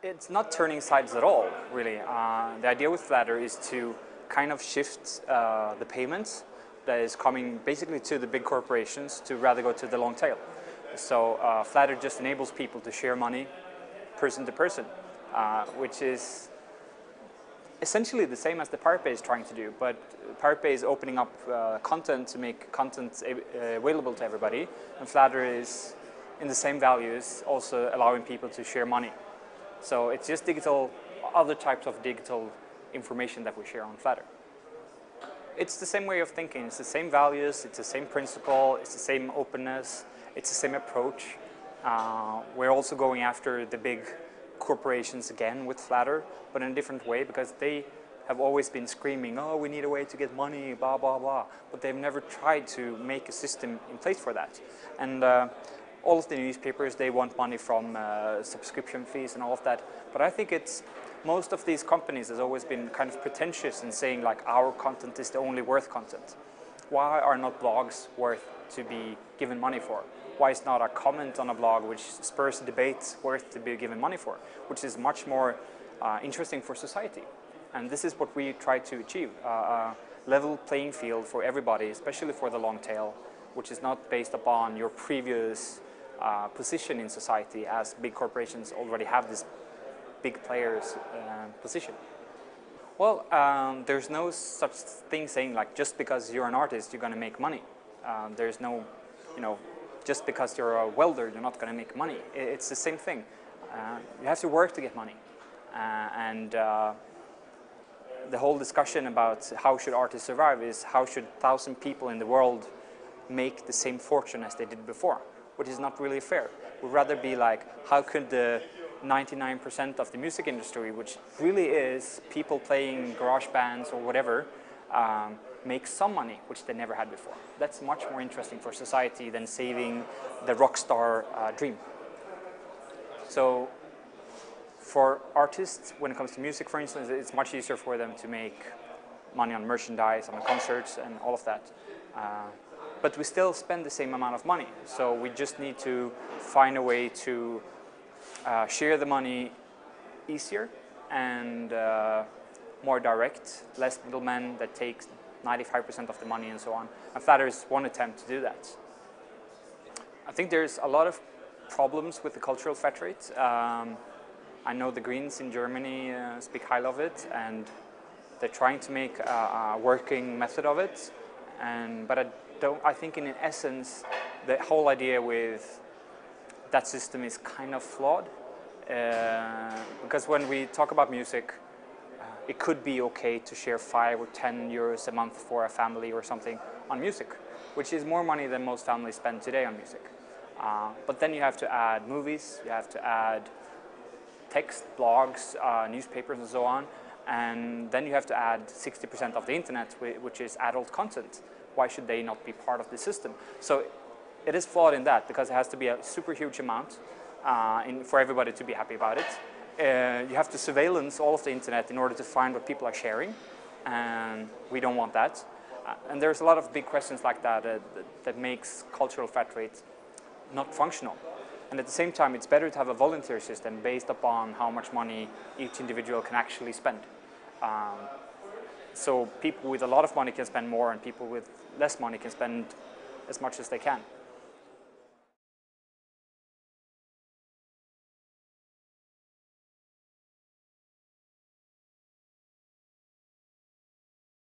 It's not turning sides at all, really. The idea with Flatter is to kind of shift the payments that is coming basically to the big corporations to rather go to the long tail. So Flatter just enables people to share money person to person, which is essentially the same as the Pirate Bay is trying to do, but Pirate Bay is opening up content to make content available to everybody, and Flatter is, in the same values, also allowing people to share money. So it's just digital, other types of digital information that we share on Flatter. It's the same way of thinking, it's the same values, it's the same principle, it's the same openness, it's the same approach. We're also going after the big corporations again with Flatter, but in a different way, because they have always been screaming, oh, we need a way to get money, blah, blah, blah. But they've never tried to make a system in place for that. And all of the newspapers, they want money from subscription fees and all of that. But I think it's, most of these companies has always been kind of pretentious in saying like our content is the only worth content. Why are not blogs worth to be given money for? Why is not a comment on a blog which spurs a debate worth to be given money for? Which is much more interesting for society. And this is what we try to achieve, a level playing field for everybody, especially for the long tail, which is not based upon your previous position in society, as big corporations already have this big players position. Well, there's no such thing saying like just because you're an artist you're going to make money. There's no, just because you're a welder you're not going to make money. It's the same thing. You have to work to get money. And the whole discussion about how should artists survive is how should 1,000 people in the world make the same fortune as they did before, which is not really fair. We'd rather be like, how could the 99% of the music industry, which really is people playing garage bands or whatever, make some money, which they never had before. That's much more interesting for society than saving the rock star dream. So for artists, when it comes to music, for instance, it's much easier for them to make money on merchandise, on concerts, and all of that. But we still spend the same amount of money. So we just need to find a way to share the money easier and more direct, less middlemen that takes 95% of the money and so on. And Flatter is one attempt to do that. I think there's a lot of problems with the cultural flatrate. I know the Greens in Germany speak highly of it, and they're trying to make a working method of it. But I think in essence, the whole idea with that system is kind of flawed. Because when we talk about music, it could be okay to share 5 or 10 euros a month for a family or something on music, which is more money than most families spend today on music. But then you have to add movies, you have to add text, blogs, newspapers and so on, and then you have to add 60% of the internet, which is adult content. Why should they not be part of the system? So it is flawed in that, because it has to be a super huge amount for everybody to be happy about it. You have to surveillance all of the internet in order to find what people are sharing, and we don't want that. And there's a lot of big questions like that that makes cultural flatrate not functional. And at the same time, it's better to have a volunteer system based upon how much money each individual can actually spend. So people with a lot of money can spend more, and people with less money can spend as much as they can.